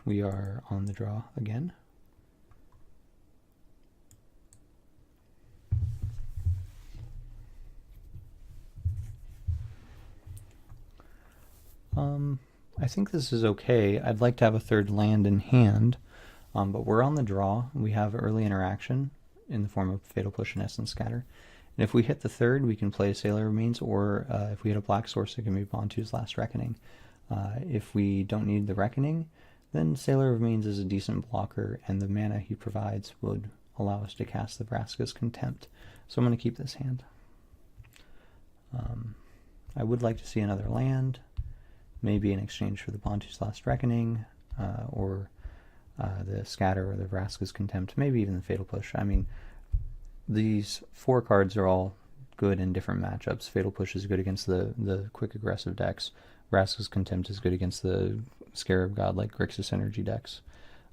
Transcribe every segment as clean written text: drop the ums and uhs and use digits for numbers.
We are on the draw again. I think this is okay. I'd like to have a third land in hand, but we're on the draw. We have early interaction in the form of Fatal Push and Essence Scatter. And if we hit the third, we can play Sailor Remains, or if we hit a black source, it can be Bontu's Last Reckoning. If we don't need the Reckoning, then Sailor Remains is a decent blocker, and the mana he provides would allow us to cast the Vraska's Contempt. So I'm going to keep this hand. I would like to see another land, maybe in exchange for the Bontu's Last Reckoning, or the Scatter or the Vraska's Contempt, maybe even the Fatal Push. I mean, these 4 cards are all good in different matchups. Fatal Push is good against the quick aggressive decks. Vraska's Contempt is good against the Scarab God like Grixis Energy decks.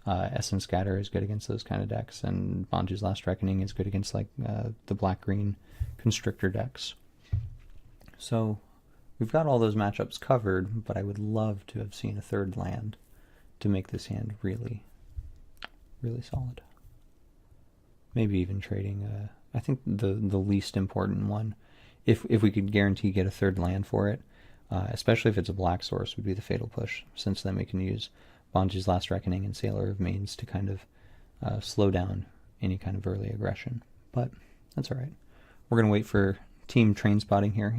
Essence Scatter is good against those kind of decks, and Bontu's Last Reckoning is good against like the black-green Constrictor decks. So we've got all those matchups covered, but I would love to have seen a third land to make this hand really, really solid. Maybe even trading, I think the least important one, if we could guarantee get a third land for it, especially if it's a black source, would be the Fatal Push, since then we can use Bontu's Last Reckoning and Sailor of Mains to kind of slow down any kind of early aggression. But that's alright. We're going to wait for Team Train Spotting here.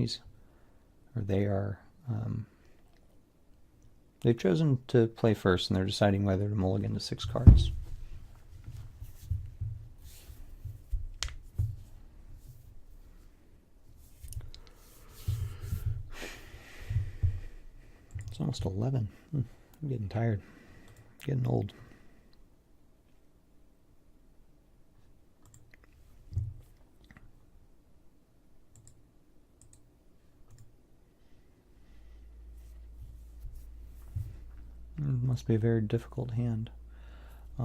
They've chosen to play first, and they're deciding whether to mulligan to 6 cards. It's almost 11. I'm getting tired. Getting old. It must be a very difficult hand. I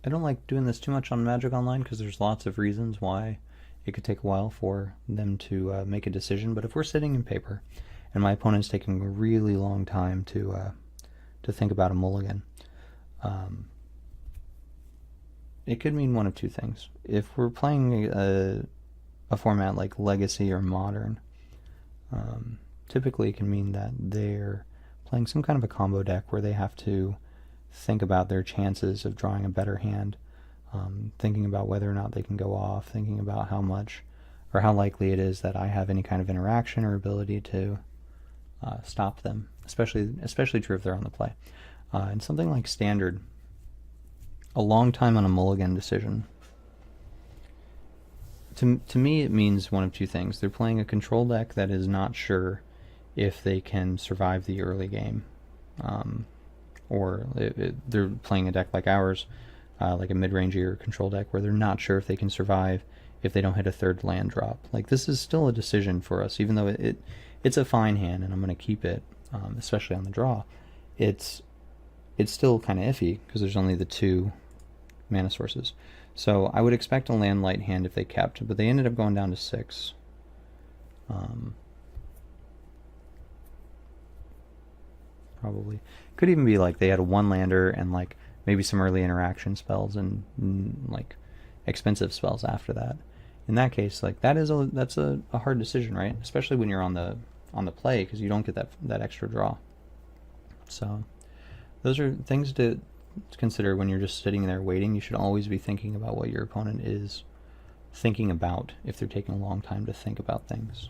don't like doing this too much on Magic Online because there's lots of reasons why it could take a while for them to make a decision. But if we're sitting in paper and my opponent's taking a really long time to think about a mulligan, it could mean one of two things. If we're playing a format like Legacy or Modern, typically it can mean that they're playing some kind of a combo deck where they have to think about their chances of drawing a better hand, thinking about whether or not they can go off, thinking about how much or how likely it is that I have any kind of interaction or ability to stop them, especially true if they're on the play. And something like Standard, a long time on a mulligan decision, to me it means one of two things. They're playing a control deck that is not sure if they can survive the early game, or they're playing a deck like ours, like a mid-rangier control deck, where they're not sure if they can survive if they don't hit a third land drop. Like, this is still a decision for us, even though it's a fine hand and I'm going to keep it, especially on the draw. It's still kind of iffy because there's only the 2 mana sources. So I would expect a land light hand if they kept, but they ended up going down to 6. Probably could even be like they had a 1-lander and like maybe some early interaction spells and like expensive spells after that. In that case, like that's a hard decision, right? Especially when you're on the play, because you don't get that extra draw. So those are things to consider when you're just sitting there waiting. You should always be thinking about what your opponent is thinking about if they're taking a long time to think about things.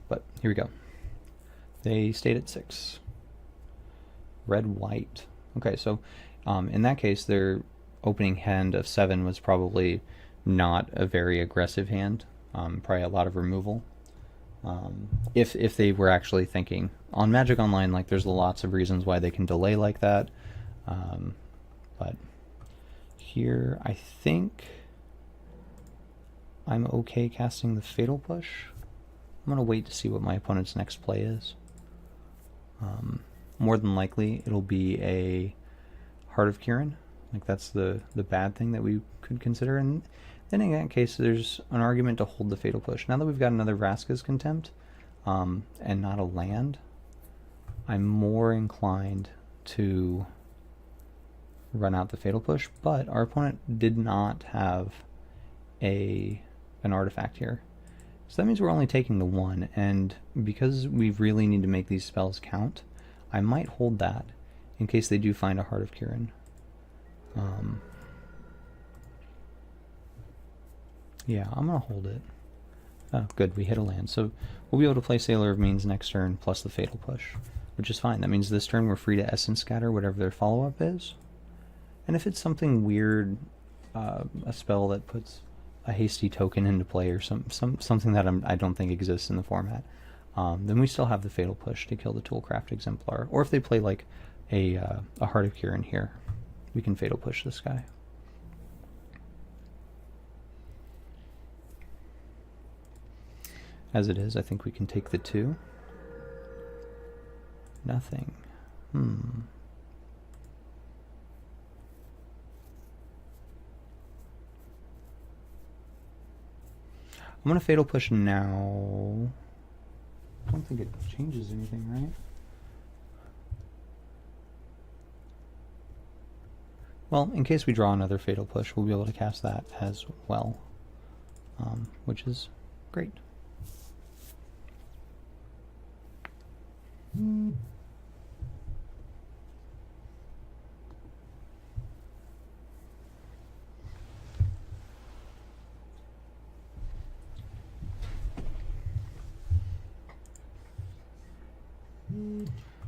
But here we go. They stayed at 6. Red-white. Okay, so in that case, their opening hand of 7 was probably not a very aggressive hand. Probably a lot of removal. If they were actually thinking. On Magic Online, like, there's lots of reasons why they can delay like that. But here, I think I'm okay casting the Fatal Push. I'm going to wait to see what my opponent's next play is. More than likely, it'll be a Heart of Kiran. Like, that's the bad thing that we could consider. And then in that case, there's an argument to hold the Fatal Push. Now that we've got another Vraska's Contempt, and not a land, I'm more inclined to run out the Fatal Push, but our opponent did not have an artifact here. So that means we're only taking the 1, and because we really need to make these spells count, I might hold that in case they do find a Heart of Kirin. Yeah, I'm going to hold it. Oh, good, we hit a land. So we'll be able to play Sailor of Means next turn plus the Fatal Push, which is fine. That means this turn we're free to Essence Scatter whatever their follow-up is. And if it's something weird, a spell that puts a hasty token into play or something that I don't think exists in the format, then we still have the Fatal Push to kill the Toolcraft Exemplar. Or if they play like a Heart of Kirin here, we can Fatal Push this guy. As it is, I think we can take the 2. Nothing. I'm going to Fatal Push now. I don't think it changes anything, right? Well, in case we draw another Fatal Push, we'll be able to cast that as well, which is great.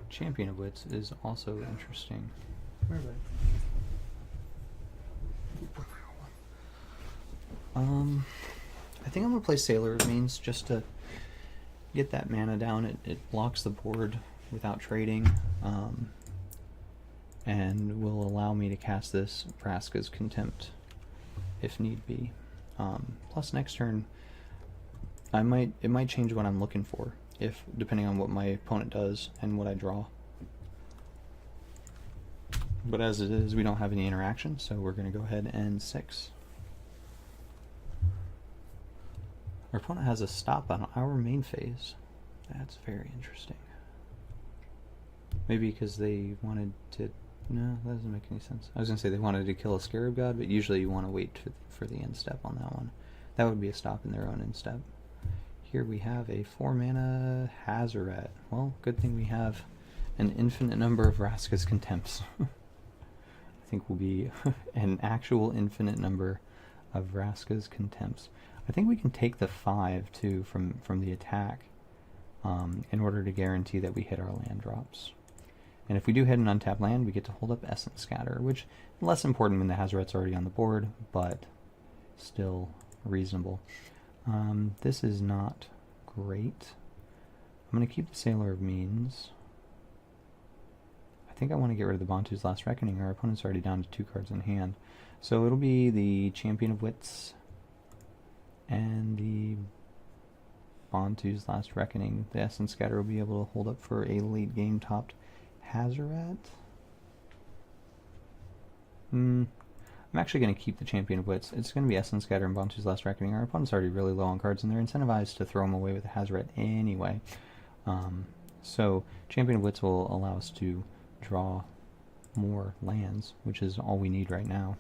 Champion of Wits is also interesting. Where are they? I think I'm going to play Sailor of Means just to get that mana down. It blocks the board without trading, and will allow me to cast this Vraska's Contempt if need be. Plus next turn, it might change what I'm looking for, depending on what my opponent does and what I draw. But as it is, we don't have any interaction, so we're going to go ahead and 6. Our opponent has a stop on our main phase. That's very interesting. Maybe because they wanted to... No, that doesn't make any sense. I was going to say they wanted to kill a Scarab God, but usually you want to wait for the end step on that one. That would be a stop in their own end step. Here we have a 4-mana Hazoret. Well, good thing we have an infinite number of Vraska's Contempts. I think will be an actual infinite number of Vraska's Contempts. I think we can take the 5 too from the attack in order to guarantee that we hit our land drops. And if we do hit an untapped land, we get to hold up Essence Scatter, which is less important when the Hazoret's already on the board, but still reasonable. This is not great. I'm going to keep the Sailor of Means. I think I want to get rid of the Bontu's Last Reckoning. Our opponent's already down to 2 cards in hand. So it'll be the Champion of Wits and the Bontu's Last Reckoning. The Essence Scatter will be able to hold up for a late game topped Hazoret. I'm actually going to keep the Champion of Wits. It's going to be Essence Scatter and Bontu's Last Reckoning. Our opponent's already really low on cards, and they're incentivized to throw them away with the Hazoret anyway. So Champion of Wits will allow us to draw more lands, which is all we need right now.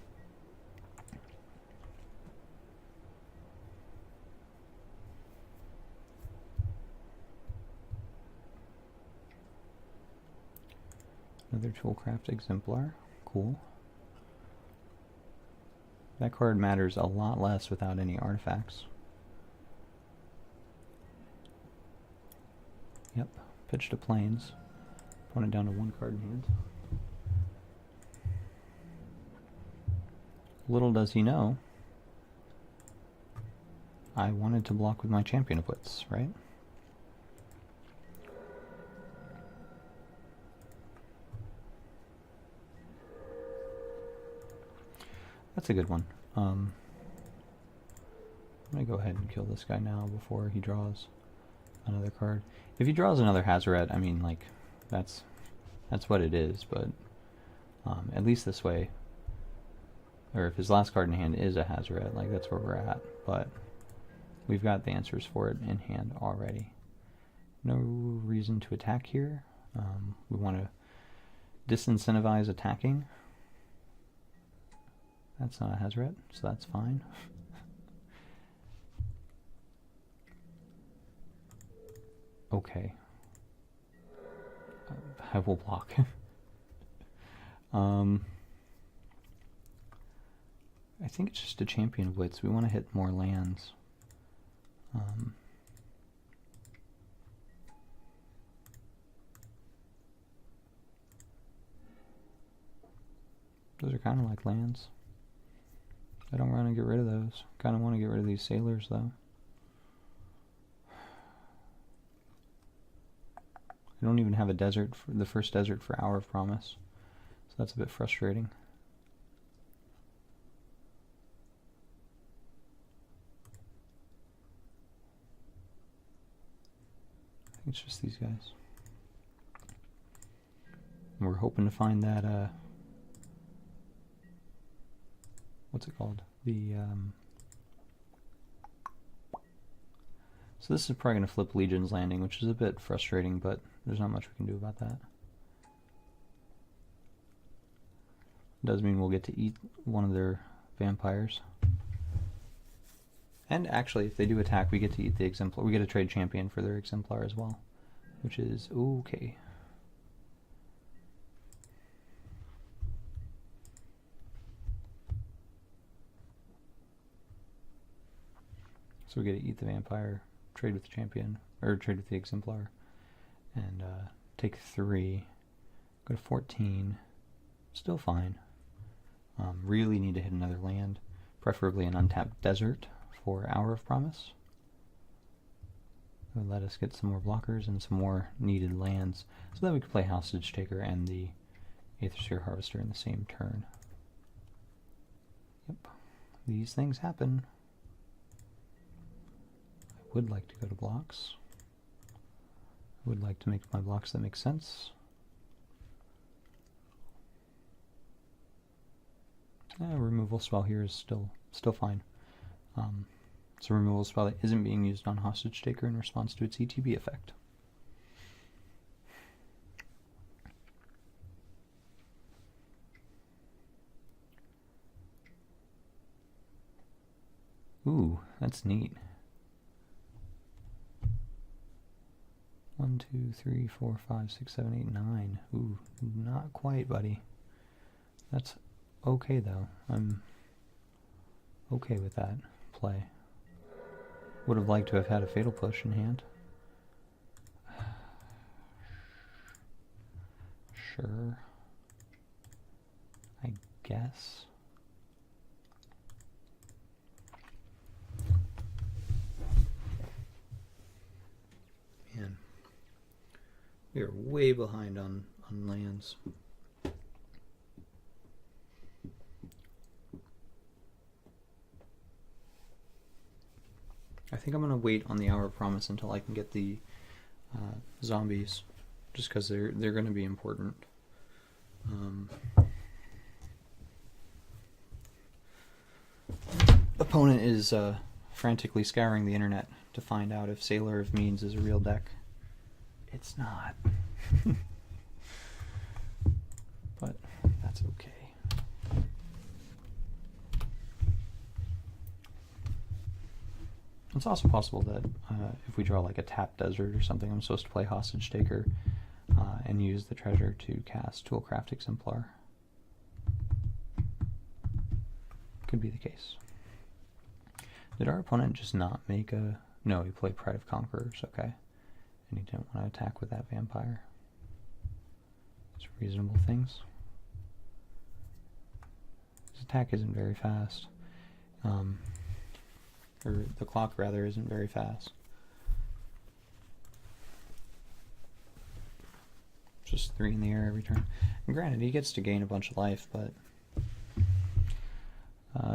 Another Toolcraft Exemplar. Cool. That card matters a lot less without any artifacts. Yep, pitch to Plains. Opponent down to 1 card in hand. Little does he know, I wanted to block with my Champion of Wits, right? That's a good one. I'm going to go ahead and kill this guy now before he draws another card. If he draws another Hazoret, I mean, like, that's what it is, but at least this way, or if his last card in hand is a Hazoret, like, that's where we're at, but we've got the answers for it in hand already. No reason to attack here. We want to disincentivize attacking. That's not a Hazoret, so that's fine. Okay. I will block. I think it's just a Champion of Wits. We want to hit more lands. Those are kind of like lands. I don't want to get rid of those. Kind of want to get rid of these sailors, though. I don't even have a desert, for the first desert for Hour of Promise. So that's a bit frustrating. I think it's just these guys. And we're hoping to find that, what's it called? So this is probably going to flip Legion's Landing, which is a bit frustrating, but there's not much we can do about that. It does mean we'll get to eat one of their vampires. And actually, if they do attack, we get to eat the Exemplar. We get to trade Champion for their Exemplar as well, which is okay. So we get to eat the Vampire, trade with the Champion, or trade with the Exemplar, and take 3, go to 14, still fine. Really need to hit another land, preferably an untapped desert for Hour of Promise. It would let us get some more blockers and some more needed lands, so that we could play Hostage Taker and the Aethersphere Harvester in the same turn. Yep, these things happen. I would like to go to blocks. I would like to make my blocks that make sense. Removal spell here is still fine. It's a removal spell that isn't being used on Hostage Taker in response to its ETB effect. Ooh, that's neat. 1, 2, 3, 4, 5, 6, 7, 8, 9. Ooh, not quite, buddy. That's okay, though. I'm okay with that play. Would have liked to have had a Fatal Push in hand. Sure. I guess. Man. We are way behind on lands. I think I'm going to wait on the Hour of Promise until I can get the zombies, just because they're going to be important. Opponent is frantically scouring the internet to find out if Sailor of Means is a real deck. It's not. But that's okay. It's also possible that if we draw like a tapped desert or something, I'm supposed to play Hostage Taker and use the treasure to cast Toolcraft Exemplar. Could be the case. Did our opponent just not make a... No, he played Pride of Conquerors, okay. And he didn't want to attack with that vampire. It's reasonable things. His attack isn't very fast. Or the clock, rather, isn't very fast. Just 3 in the air every turn. And granted, he gets to gain a bunch of life, but...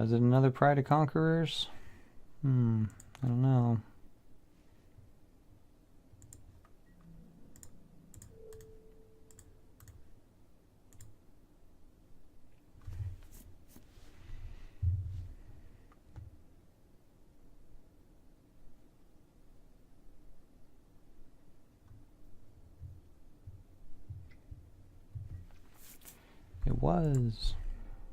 is it another Pride of Conquerors? I don't know. It was.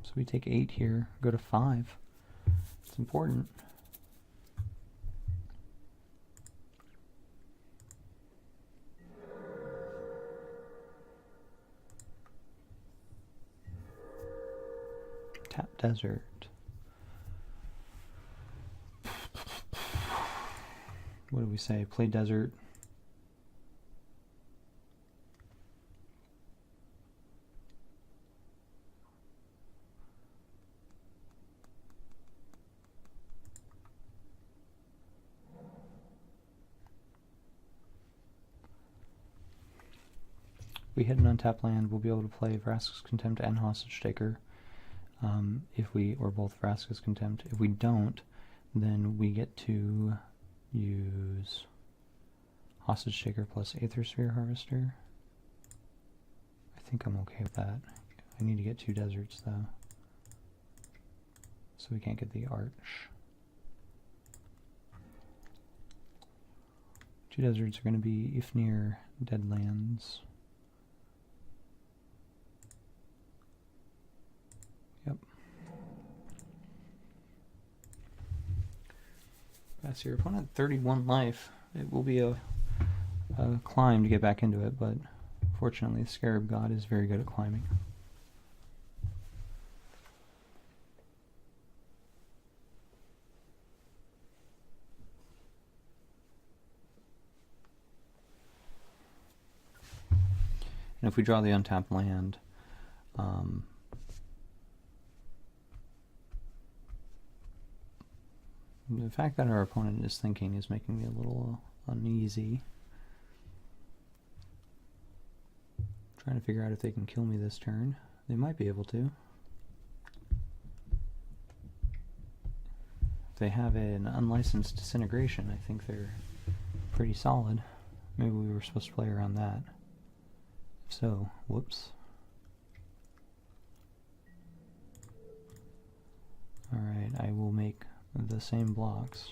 So we take 8 here, go to 5. It's important. Tap desert. What do we say? Play desert. We hit an untapped land, we'll be able to play Vraska's Contempt and Hostage Taker. Or both Vraska's Contempt. If we don't, then we get to use Hostage Taker plus Aether Sphere Harvester. I think I'm okay with that. I need to get 2 deserts though, so we can't get the Arch. 2 deserts are going to be Ifnir Deadlands. Yep. That's your opponent, 31 life. It will be a climb to get back into it, but fortunately the Scarab God is very good at climbing. And if we draw the untapped land, the fact that our opponent is thinking is making me a little uneasy. Trying to figure out if they can kill me this turn. They might be able to. If they have an unlicensed disintegration, I think they're pretty solid. Maybe we were supposed to play around that. If so, whoops. Alright, I will make the same blocks.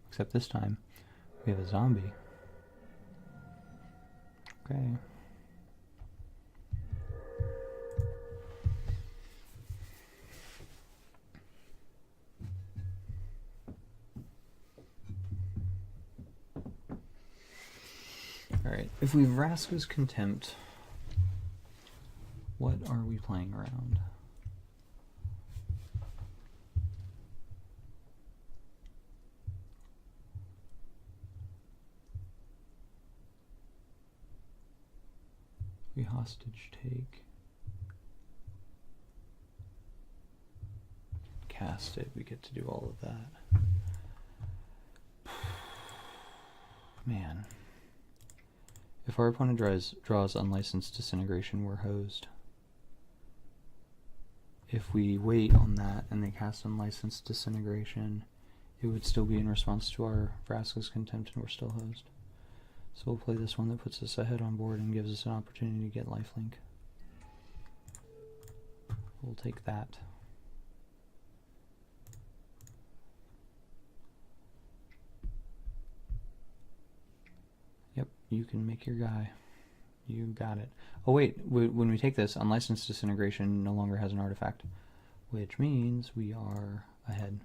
Except this time, we have a zombie. Okay. Alright, if we have Vraska's Contempt, what are we playing around? We hostage take. Cast it, we get to do all of that. Man. If our opponent draws unlicensed disintegration, we're hosed. If we wait on that and they cast unlicensed disintegration, it would still be in response to our Vraska's Contempt and we're still hosed. So we'll play this one that puts us ahead on board and gives us an opportunity to get lifelink. We'll take that. Yep, you can make your guy. You got it. Oh wait, when we take this, unlicensed disintegration no longer has an artifact, which means we are ahead.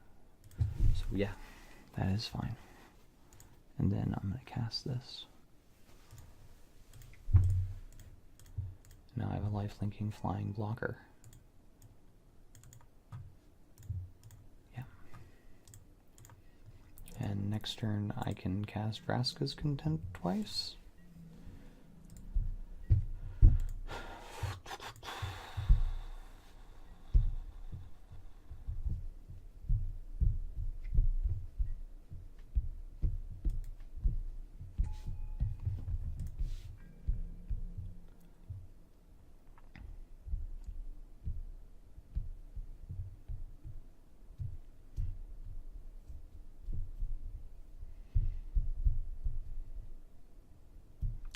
So yeah, that is fine. And then I'm going to cast this. Now I have a life-linking flying blocker. Yeah. And next turn I can cast Vraska's Contempt twice.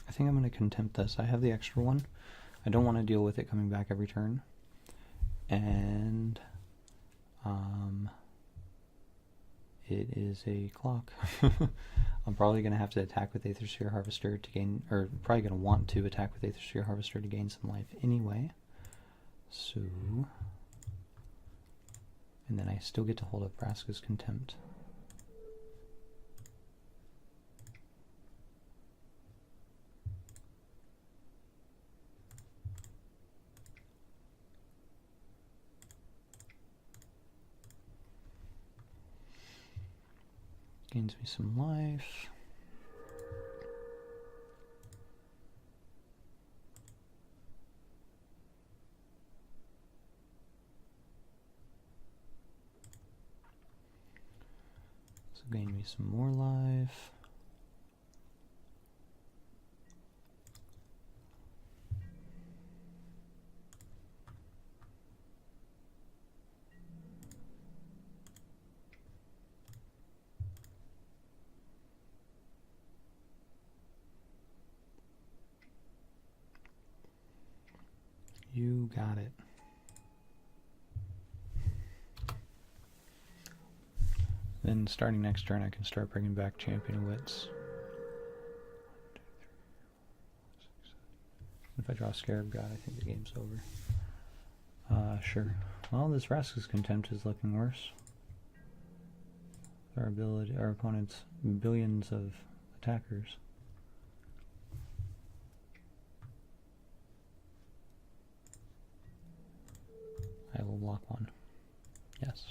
I think I'm going to Contempt this. I have the extra one. I don't want to deal with it coming back every turn. And it is a clock. I'm probably going to have to attack with Aethersphere Harvester to gain, or probably going to want to attack with Aethersphere Harvester to gain some life anyway. So, and then I still get to hold up Vraska's Contempt. Gains me some life. So gain me some more life. You got it. Then starting next turn I can start bringing back Champion of Wits. 1, 2, 3, 4, 5, 6, 7. If I draw Scarab God, I think the game's over. Sure. Well, this Vraska's Contempt is looking worse. Our opponent's billions of attackers. I will block one. Yes.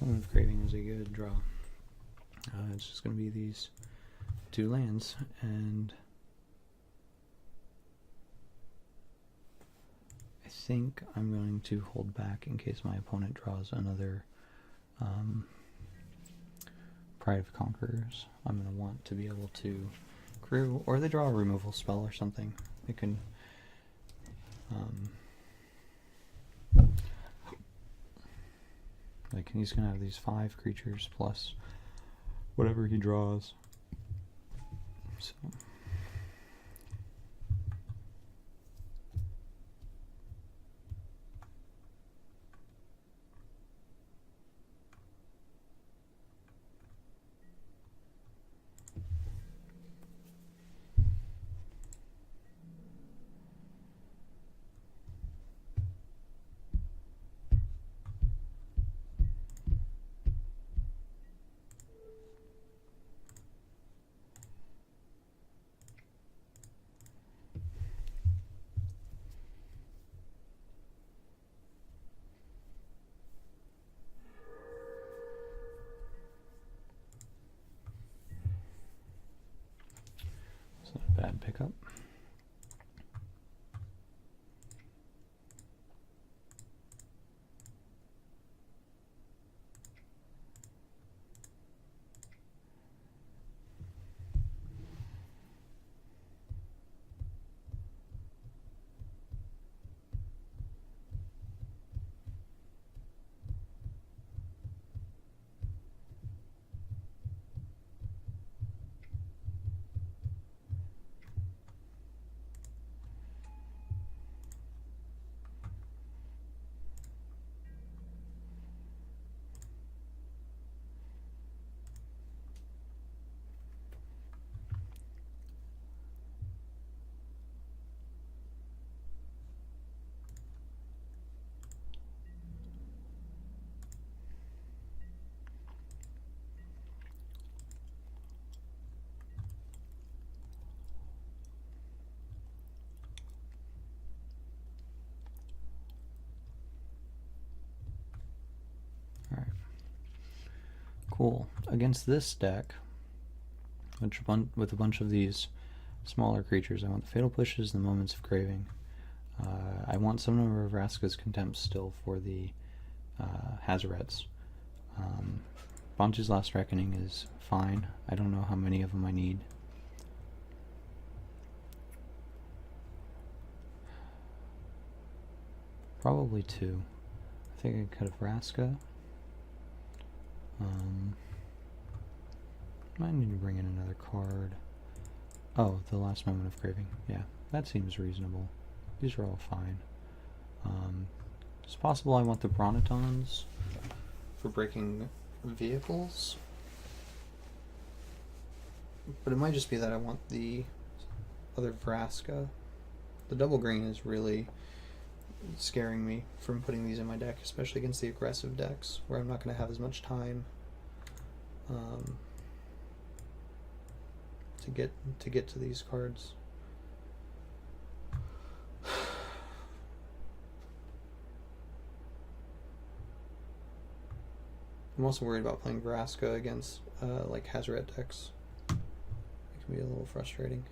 Moment of Craving is a good draw. It's just going to be these 2 lands, and I think I'm going to hold back in case my opponent draws another Pride of Conquerors. I'm going to want to be able to crew, or they draw a removal spell or something. It can like, he's going to have these 5 creatures plus whatever he draws. So. Cool. Against this deck, with a bunch of these smaller creatures, I want the Fatal Pushes, the Moments of Craving. I want some number of Vraska's Contempt still for the Hazorets. Bontu's Last Reckoning is fine. I don't know how many of them I need. Probably 2. I think I cut a Vraska. Might need to bring in another card. Oh, the Last Moment of Craving. Yeah, that seems reasonable. These are all fine. It's possible I want the Brontodons for breaking vehicles. But it might just be that I want the other Vraska. The double green is really scaring me from putting these in my deck, especially against the aggressive decks where I'm not going to have as much time to get to these cards. I'm also worried about playing Vraska against like Hazoret decks. It can be a little frustrating.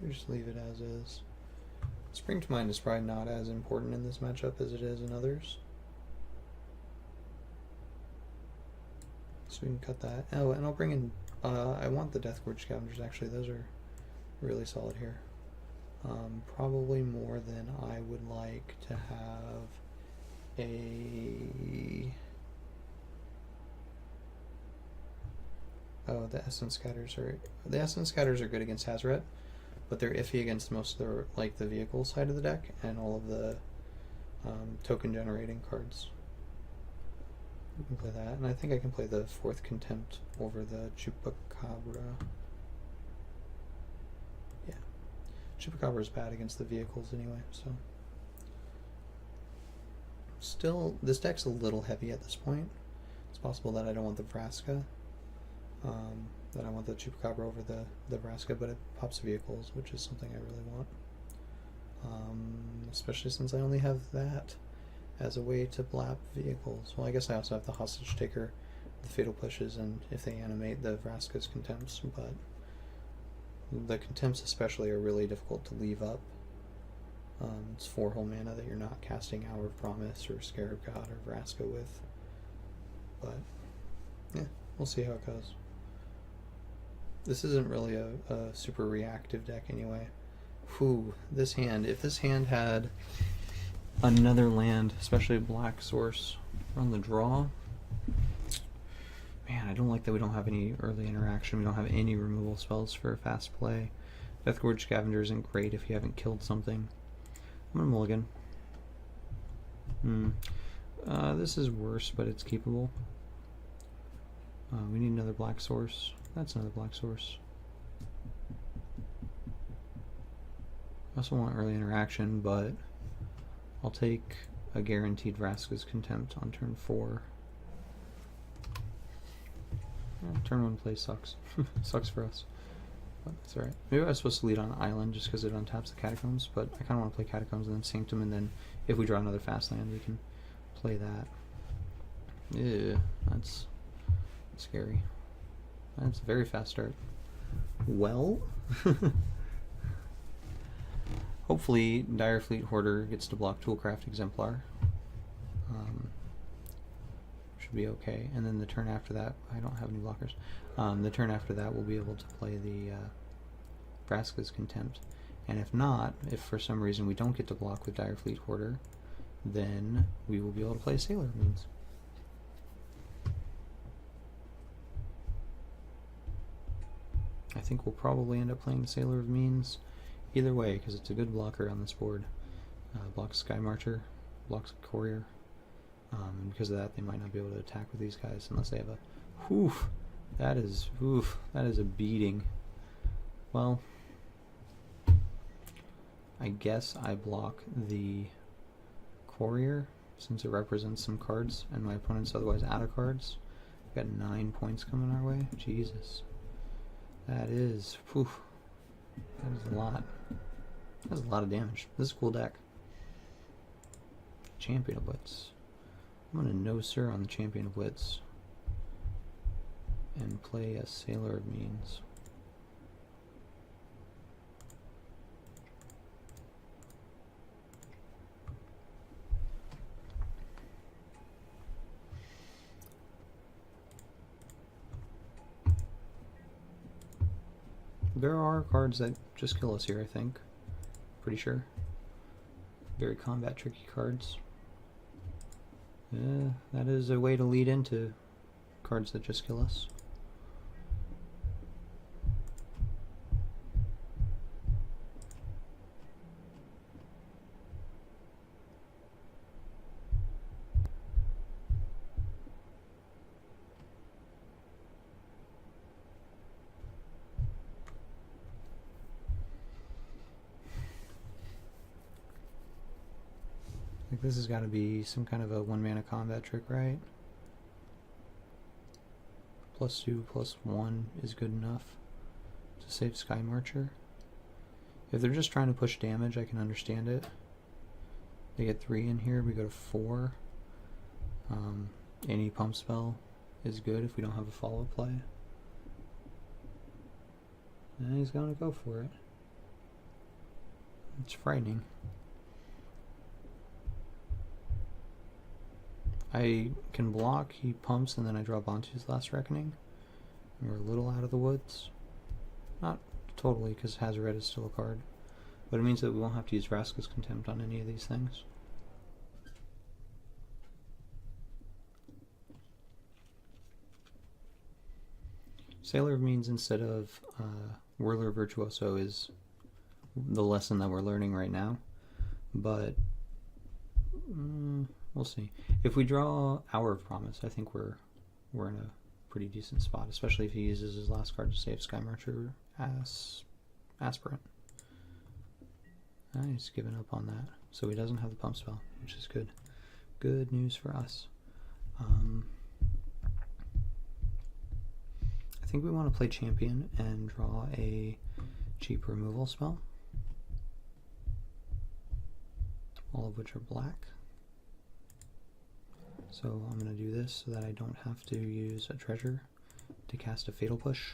Just leave it as is. Spring to Mind is probably not as important in this matchup as it is in others. So we can cut that. Oh, and I'll bring in, I want the Deathgorge Scavengers actually, those are really solid here. Probably more than I would like to have a... Oh, the Essence Scatters are... The Essence Scatters are good against Hazoret, but they're iffy against most of the, like, the vehicle side of the deck and all of the token generating cards. We can play that, and I think I can play the 4th Contempt over the Chupacabra. Yeah. Chupacabra is bad against the vehicles anyway, so... Still, this deck's a little heavy at this point. It's possible that I don't want the Vraska. That I want the Chupacabra over the Vraska, but it pops vehicles, which is something I really want. Especially since I only have that as a way to blap vehicles. Well, I guess I also have the Hostage Taker, the Fatal Pushes, and if they animate, the Vraska's Contempts, but the Contempts especially are really difficult to leave up. It's 4 whole mana that you're not casting Hour of Promise or Scarab God or Vraska with. But, yeah, we'll see how it goes. This isn't really a super reactive deck anyway. Whew, this hand, if this hand had another land, especially a black source, on the draw, man, I don't like that we don't have any early interaction, we don't have any removal spells for fast play. Deathgorge Scavenger isn't great if you haven't killed something. I'm gonna mulligan. This is worse, but it's keepable. We need another black source. That's another black source. I also want early interaction, but I'll take a guaranteed Vraska's Contempt on turn 4. Turn 1 play sucks. Sucks for us. But that's alright. Maybe I was supposed to lead on Island just because it untaps the Catacombs, but I kind of want to play Catacombs and then Sanctum, and then if we draw another fast land, we can play that. Yeah, that's scary. That's a very fast start. Well, hopefully Direfleet Hoarder gets to block Toolcraft Exemplar. Should be okay. And then the turn after that, I don't have any blockers. The turn after that, we'll be able to play the Vraska's Contempt. And if not, if for some reason we don't get to block with Direfleet Hoarder, then we will be able to play Sailor Means. I think we'll probably end up playing the Sailor of Means either way, because it's a good blocker on this board. Blocks Sky Marcher, blocks Courier, and because of that they might not be able to attack with these guys unless they have a... that is a beating. Well, I guess I block the Courier since it represents some cards and my opponent's otherwise out of cards. We've got 9 points coming our way. Jesus. That is a lot. That's a lot of damage. This is a cool deck. Champion of Wits. I'm gonna no sir on the Champion of Wits and play a Sailor of Means. There are cards that just kill us here, I think. Pretty sure. Very combat tricky cards. Yeah, that is a way to lead into cards that just kill us. This has got to be some kind of a 1-mana combat trick, right? +2/+1 is good enough to save Sky Marcher. If they're just trying to push damage, I can understand it. They get 3 in here, we go to 4. Any pump spell is good if we don't have a follow play. And he's gonna go for it. It's frightening. I can block, he pumps, and then I draw Bontu's Last Reckoning. And we're a little out of the woods. Not totally, because Hazoret is still a card. But it means that we won't have to use Vraska's Contempt on any of these things. Sailor of Means instead of Whirler Virtuoso is the lesson that we're learning right now. But we'll see. If we draw Hour of Promise, I think we're in a pretty decent spot, especially if he uses his last card to save Sky Marcher Aspirant. He's given up on that, so he doesn't have the pump spell, which is good. Good news for us. I think we want to play Champion and draw a cheap removal spell, all of which are black. So I'm going to do this so that I don't have to use a treasure to cast a Fatal Push.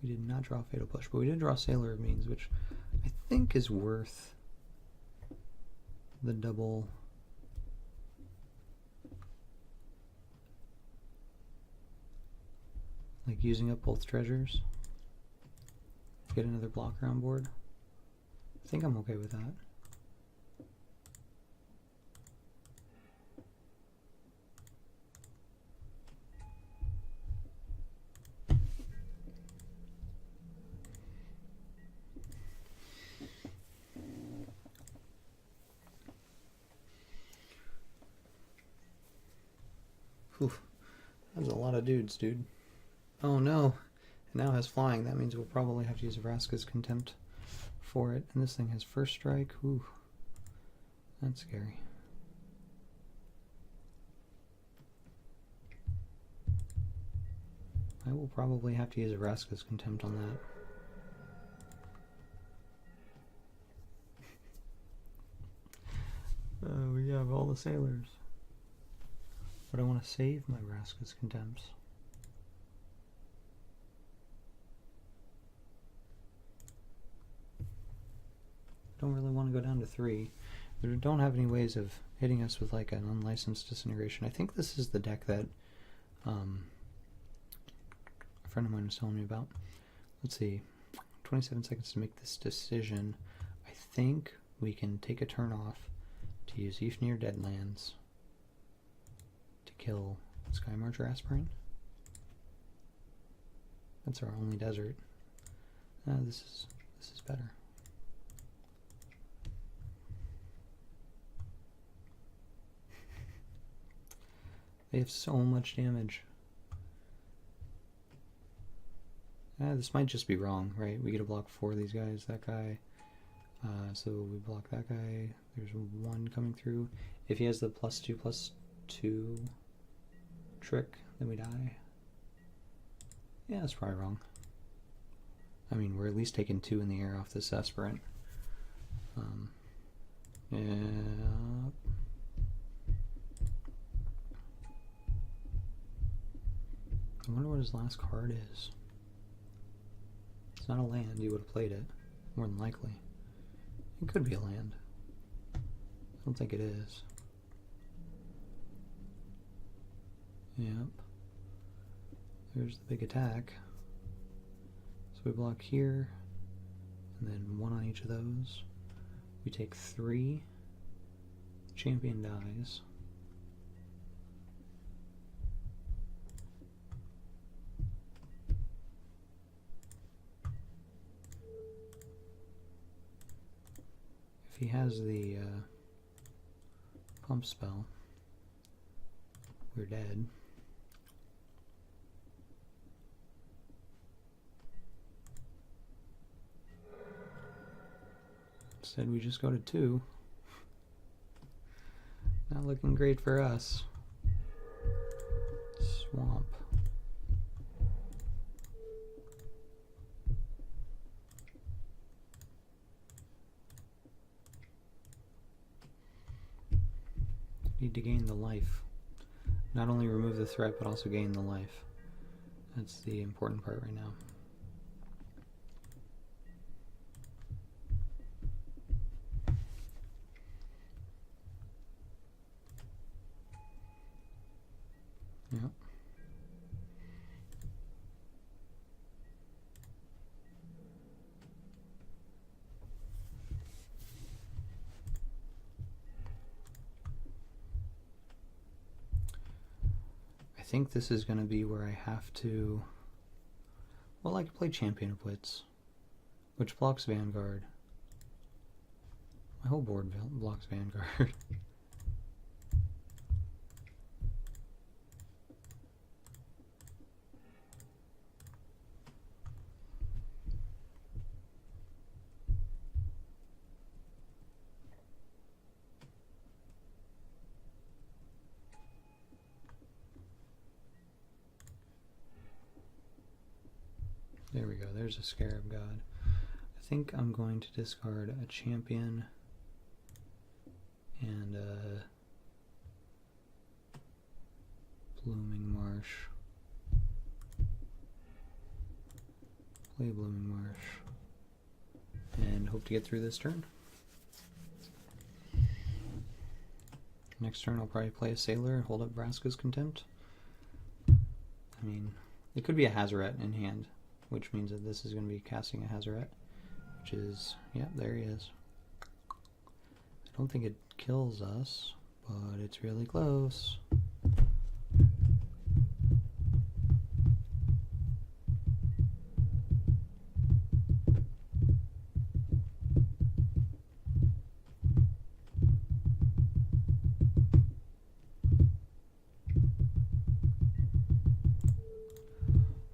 We did not draw Fatal Push, but we did draw Sailor of Means, which I think is worth the double. Like using up both treasures. Get another blocker on board. I think I'm okay with that. Whew. That's a lot of dudes, dude. Oh no. It now has flying. That means we'll probably have to use Vraska's Contempt for it. And this thing has first strike. Ooh. That's scary. I will probably have to use Vraska's Contempt on that. We have all the sailors. But I want to save my Vraska's Contempts. Don't really want to go down to 3. We don't have any ways of hitting us with like an unlicensed disintegration. I think this is the deck that a friend of mine was telling me about. Let's see, 27 seconds to make this decision. I think we can take a turn off to use Ifnir Deadlands to kill Sky Marcher Aspirant. That's our only desert. This is better. They have so much damage. This might just be wrong, right? We get to block 4 of these guys, that guy. So we block that guy. There's 1 coming through. If he has the +2/+2 trick, then we die. Yeah, that's probably wrong. I mean, we're at least taking 2 in the air off this aspirant. Yeah. I wonder what his last card is. It's not a land, you would have played it, more than likely. It could be a land. I don't think it is. Yep. There's the big attack. So we block here, and then 1 on each of those. We take 3. Champion dies. If he has the pump spell, we're dead. Instead, we just go to 2. Not looking great for us. Swamp. Need to gain the life. Not only remove the threat, but also gain the life. That's the important part right now. Yep. I think this is going to be where I have to... Well, I could play Champion of Wits, which blocks Vanguard. My whole board blocks Vanguard. There we go, there's a Scarab God. I think I'm going to discard a Champion and a Blooming Marsh. Play Blooming Marsh. And hope to get through this turn. Next turn I'll probably play a Sailor and hold up Vraska's Contempt. I mean, it could be a Hazoret in hand, which means that this is going to be casting a Hazoret, which is, yeah, there he is. I don't think it kills us, but it's really close.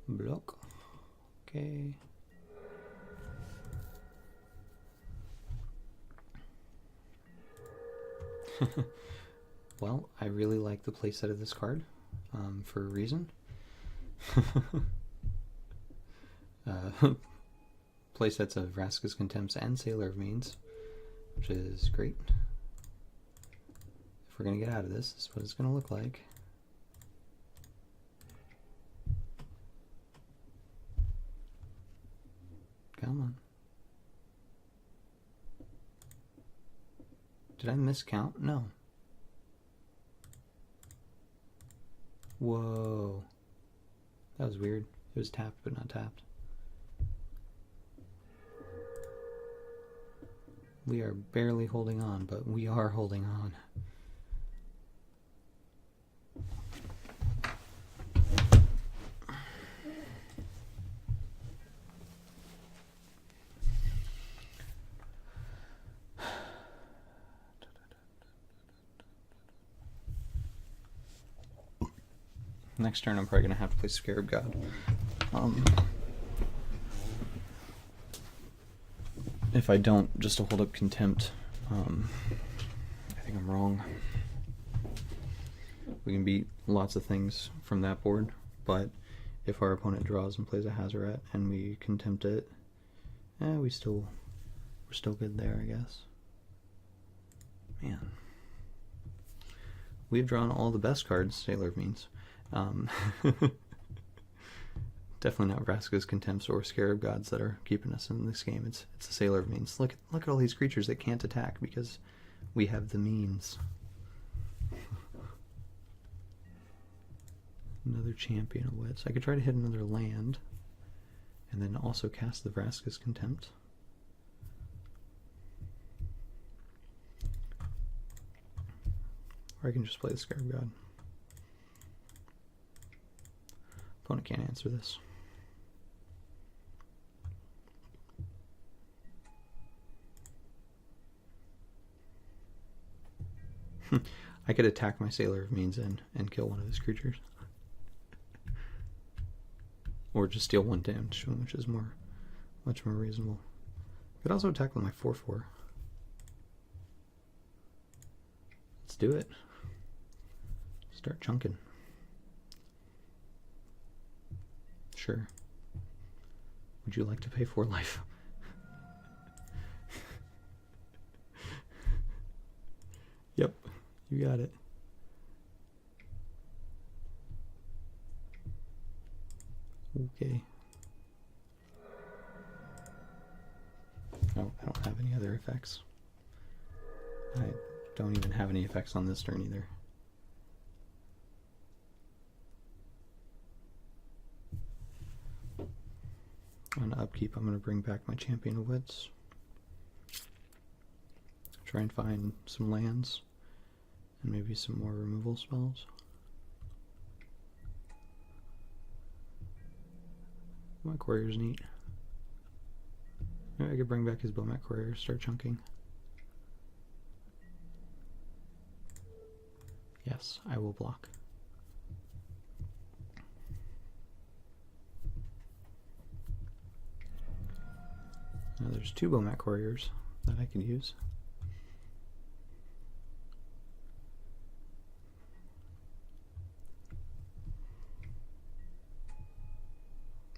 Block. Okay. Well, I really like the playset of this card, for a reason. Playsets of Vraska's Contempts and Sailor of Means, which is great. If we're going to get out of this, this is what it's going to look like. Come on. Did I miscount? No. Whoa. That was weird. It was tapped but not tapped. We are barely holding on, but we are holding on. Next turn I'm probably going to have to play Scarab God. If I don't, just to hold up Contempt, I think I'm wrong. We can beat lots of things from that board, but if our opponent draws and plays a Hazoret and we Contempt it, we're still good there, I guess. Man. We've drawn all the best cards, Sailor of Means. Definitely not Vraska's Contempts or Scarab Gods that are keeping us in this game. It's a Sailor of Means. Look at all these creatures that can't attack because we have the means. Another Champion of Wits. I could try to hit another land and then also cast the Vraska's Contempt. Or I can just play the Scarab God. Opponent can't answer this. I could attack my Sailor of Means and kill one of his creatures. Or just deal 1 damage to him, which is much more reasonable. I could also attack with my 4/4. Let's do it. Start chunking. Sure. Would you like to pay for life? Yep, you got it. Okay. Oh, I don't have any other effects. I don't even have any effects on this turn either. On upkeep, I'm going to bring back my Champion of Wits. Try and find some lands and maybe some more removal spells. My Courier's neat. Maybe I could bring back his Bowmat Courier, start chunking. Yes, I will block. Now there's 2 Bowmat Couriers that I could use.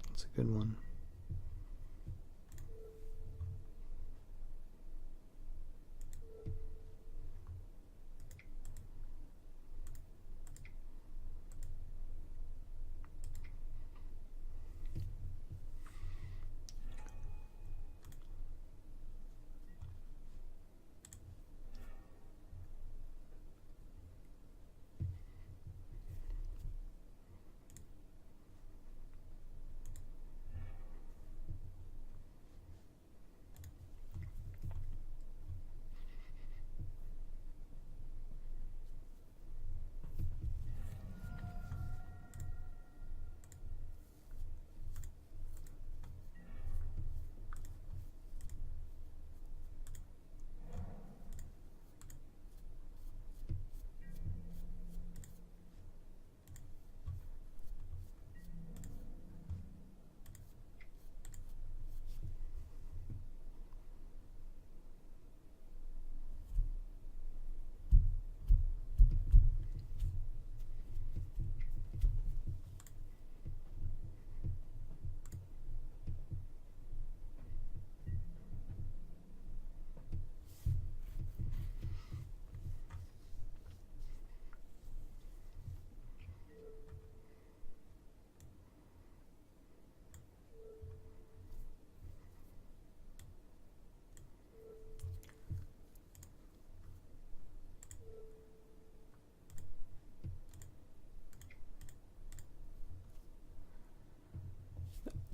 That's a good one.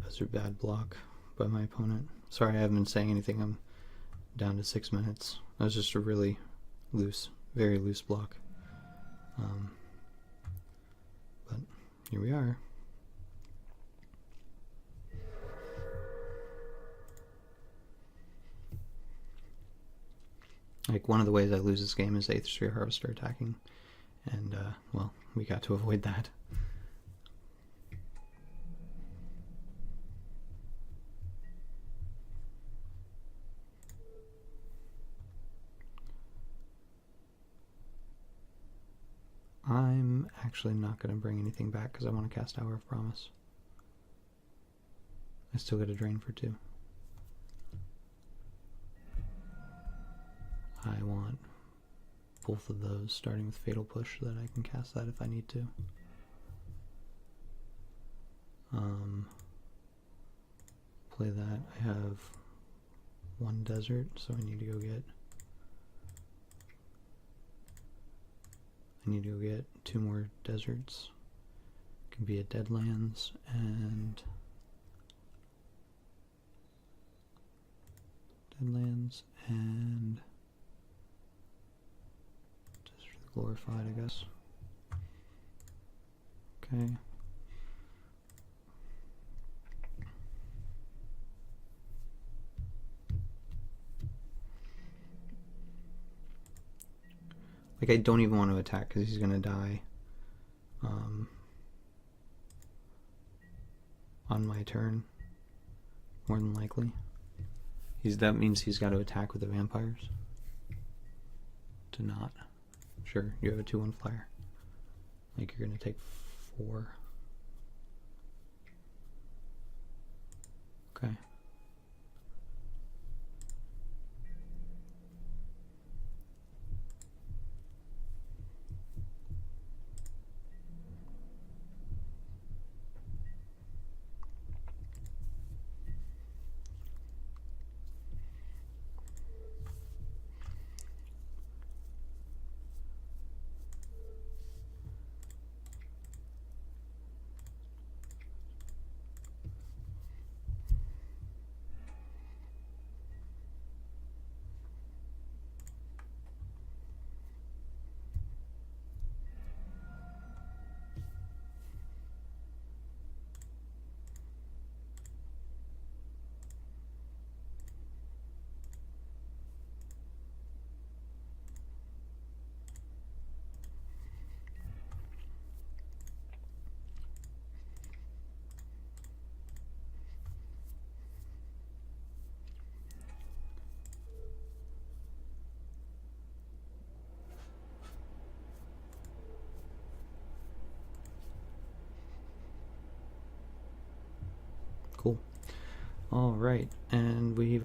Those are bad block by my opponent. Sorry I haven't been saying anything. I'm down to 6 minutes. That was just a really loose, very loose block. But here we are. Like, one of the ways I lose this game is Aether Sphere Harvester attacking. And, well, we got to avoid that. I'm actually not going to bring anything back because I want to cast Hour of Promise. I still got a drain for 2. I want both of those, starting with Fatal Push, so that I can cast that if I need to. Play that. I have one desert, so I need to go get two more deserts. It can be a Deadlands and just for the glorified, I guess. Okay. Like, I don't even want to attack because he's gonna die on my turn, more than likely. That means he's got to attack with the vampires. To not. Sure, you have a 2/1 flyer. Like, you're gonna take 4. Okay. Cool. Alright, and we've